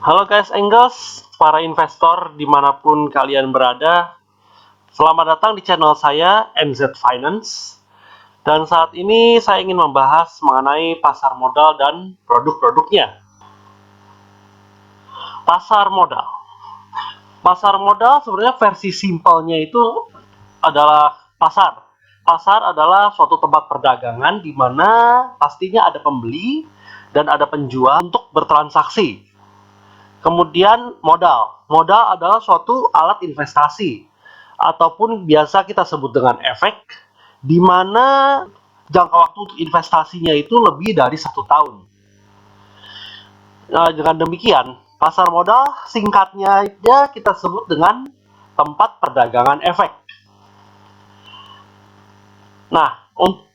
Halo guys and girls, para investor dimanapun kalian berada. Selamat datang di channel saya, MZ Finance. Dan saat ini saya ingin membahas mengenai pasar modal dan produk-produknya. Pasar modal. Pasar modal sebenarnya versi simpelnya itu adalah pasar. Pasar adalah suatu tempat perdagangan di mana pastinya ada pembeli dan ada penjual untuk bertransaksi. Kemudian modal. Modal adalah suatu alat investasi ataupun biasa kita sebut dengan efek, di mana jangka waktu untuk investasinya itu lebih dari 1 tahun. Nah, dengan demikian, pasar modal singkatnya ya kita sebut dengan tempat perdagangan efek. Nah,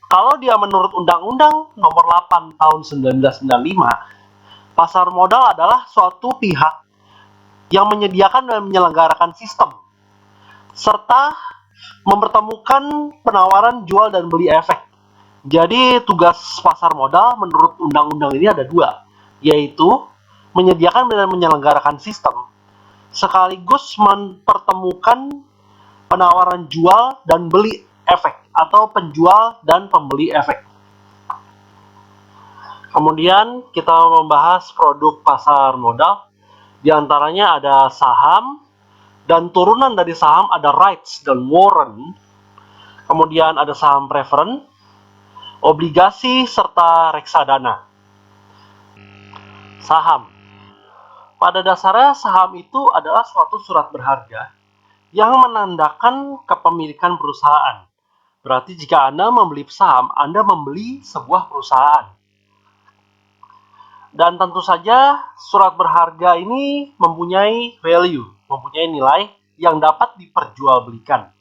kalau dia menurut Undang-Undang Nomor 8 Tahun 1995, pasar modal adalah suatu pihak yang menyediakan dan menyelenggarakan sistem serta mempertemukan penawaran jual dan beli efek. Jadi tugas pasar modal menurut undang-undang ini ada dua, yaitu menyediakan dan menyelenggarakan sistem sekaligus mempertemukan penawaran jual dan beli efek atau penjual dan pembeli efek. Kemudian kita membahas produk pasar modal. Di antaranya ada saham, dan turunan dari saham ada rights dan warrant. Kemudian ada saham preferen, obligasi, serta reksadana. Saham. Pada dasarnya saham itu adalah suatu surat berharga yang menandakan kepemilikan perusahaan. Berarti jika Anda membeli saham, Anda membeli sebuah perusahaan. Dan tentu saja surat berharga ini mempunyai value, mempunyai nilai yang dapat diperjualbelikan.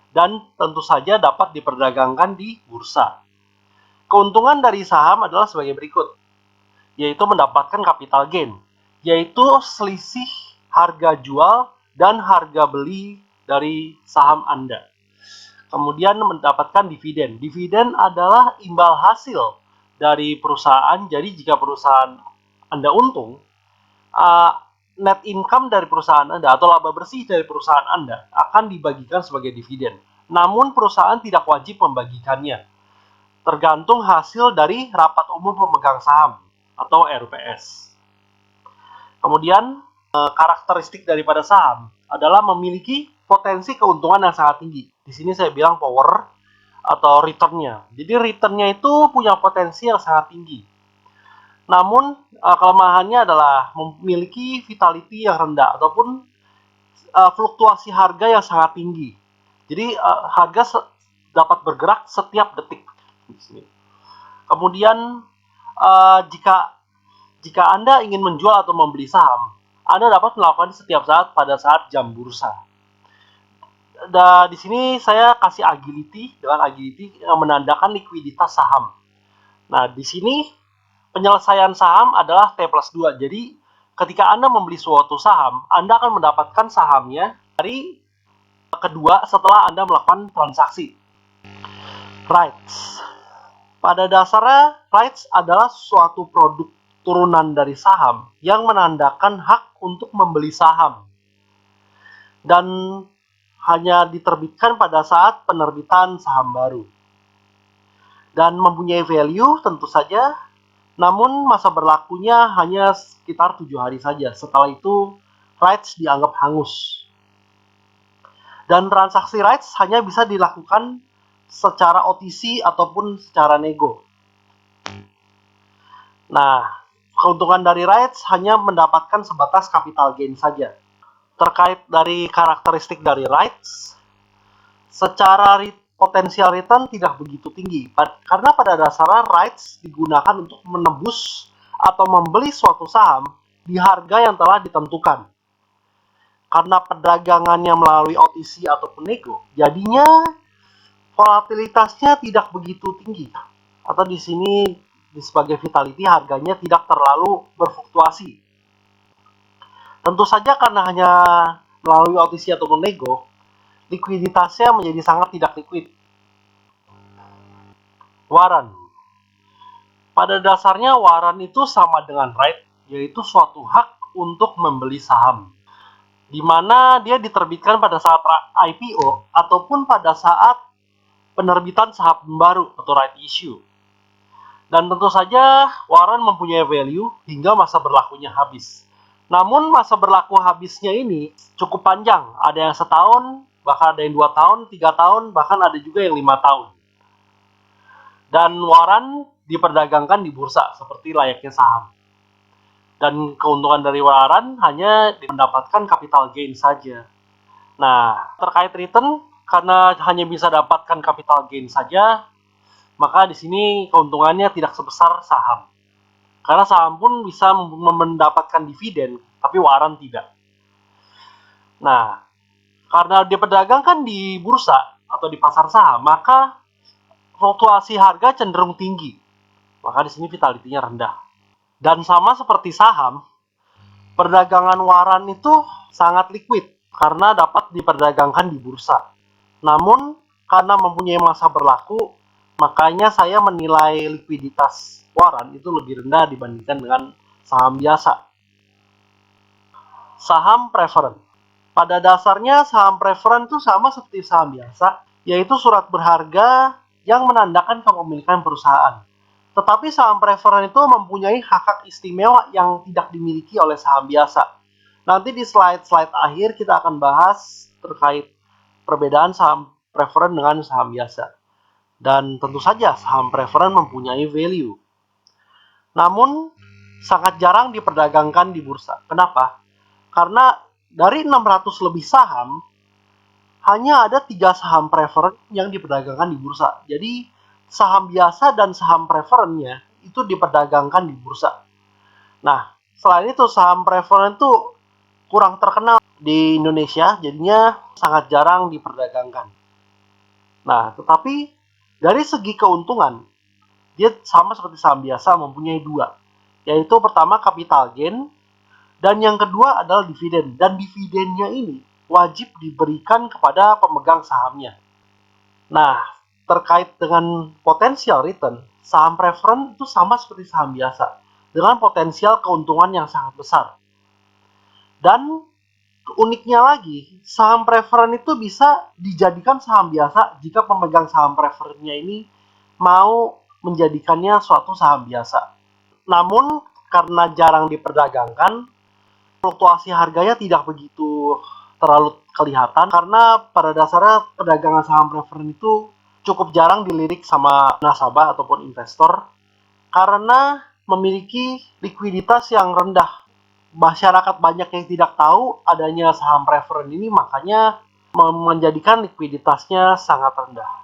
Dan tentu saja dapat diperdagangkan di bursa. Keuntungan dari saham adalah sebagai berikut, yaitu mendapatkan capital gain, yaitu selisih harga jual dan harga beli dari saham Anda. Kemudian mendapatkan dividen. Dividen adalah imbal hasil dari perusahaan. Jadi jika perusahaan Anda untung, net income dari perusahaan Anda atau laba bersih dari perusahaan Anda akan dibagikan sebagai dividen. Namun perusahaan tidak wajib membagikannya, tergantung hasil dari rapat umum pemegang saham atau RUPS. Kemudian karakteristik daripada saham adalah memiliki potensi keuntungan yang sangat tinggi. Di sini saya bilang power atau returnnya. Jadi returnnya itu punya potensi yang sangat tinggi. Namun kelemahannya adalah memiliki vitality yang rendah ataupun fluktuasi harga yang sangat tinggi. Jadi harga dapat bergerak setiap detik. Kemudian jika Anda ingin menjual atau membeli saham, Anda dapat melakukan setiap saat pada saat jam bursa. Di sini saya kasih agility dengan agility yang menandakan likuiditas saham. Nah, di sini penyelesaian saham adalah T+2. Jadi, ketika Anda membeli suatu saham, Anda akan mendapatkan sahamnya dari kedua setelah Anda melakukan transaksi. Rights. Pada dasarnya, rights adalah suatu produk turunan dari saham yang menandakan hak untuk membeli saham. Dan hanya diterbitkan pada saat penerbitan saham baru. Dan mempunyai value tentu saja, namun masa berlakunya hanya sekitar 7 hari saja. Setelah itu, rights dianggap hangus. Dan transaksi rights hanya bisa dilakukan secara OTC ataupun secara nego. Nah, keuntungan dari rights hanya mendapatkan sebatas capital gain saja. Terkait dari karakteristik dari rights, secara potensial return tidak begitu tinggi, karena pada dasarnya rights digunakan untuk menebus atau membeli suatu saham di harga yang telah ditentukan. Karena perdagangannya melalui OTC ataupun nego, jadinya volatilitasnya tidak begitu tinggi. Atau di sini sebagai vitality harganya tidak terlalu berfluktuasi. Tentu saja karena hanya melalui OTC ataupun nego, likuiditasnya menjadi sangat tidak liquid. Warrant. Pada dasarnya warrant itu sama dengan right, yaitu suatu hak untuk membeli saham, di mana dia diterbitkan pada saat IPO ataupun pada saat penerbitan saham baru atau right issue. Dan tentu saja warrant mempunyai value hingga masa berlakunya habis. Namun masa berlaku habisnya ini cukup panjang, ada yang setahun, bahkan ada yang 2 tahun, 3 tahun, bahkan ada juga yang 5 tahun. Dan warrant diperdagangkan di bursa seperti layaknya saham. Dan keuntungan dari warrant hanya mendapatkan capital gain saja. Nah, terkait return, karena hanya bisa dapatkan capital gain saja, maka di sini keuntungannya tidak sebesar saham. Karena saham pun bisa mendapatkan dividen, tapi warrant tidak. Nah, karena dia perdagangkan di bursa atau di pasar saham, maka fluktuasi harga cenderung tinggi. Maka di sini vitality-nya rendah. Dan sama seperti saham, perdagangan warrant itu sangat liquid karena dapat diperdagangkan di bursa. Namun, karena mempunyai masa berlaku, makanya saya menilai likuiditas warrant itu lebih rendah dibandingkan dengan saham biasa. Saham preferen. Pada dasarnya saham preferen itu sama seperti saham biasa, yaitu surat berharga yang menandakan kepemilikan perusahaan. Tetapi saham preferen itu mempunyai hak-hak istimewa yang tidak dimiliki oleh saham biasa. Nanti di slide-slide akhir kita akan bahas terkait perbedaan saham preferen dengan saham biasa. Dan tentu saja saham preferen mempunyai value. Namun sangat jarang diperdagangkan di bursa. Kenapa? Karena dari 600 lebih saham, hanya ada 3 saham preferen yang diperdagangkan di bursa. Jadi saham biasa dan saham preferennya itu diperdagangkan di bursa. Nah, selain itu saham preferen itu kurang terkenal di Indonesia, jadinya sangat jarang diperdagangkan. Nah, tetapi dari segi keuntungan, dia sama seperti saham biasa mempunyai 2, yaitu pertama capital gain, dan yang kedua adalah dividen. Dan dividennya ini wajib diberikan kepada pemegang sahamnya. Nah, terkait dengan potensial return, saham preferen itu sama seperti saham biasa, dengan potensial keuntungan yang sangat besar. Dan uniknya lagi, saham preferen itu bisa dijadikan saham biasa jika pemegang saham preferennya ini mau menjadikannya suatu saham biasa. Namun, karena jarang diperdagangkan, fluktuasi harganya tidak begitu terlalu kelihatan karena pada dasarnya perdagangan saham preferen itu cukup jarang dilirik sama nasabah ataupun investor karena memiliki likuiditas yang rendah. Masyarakat banyak yang tidak tahu adanya saham preferen ini, makanya menjadikan likuiditasnya sangat rendah.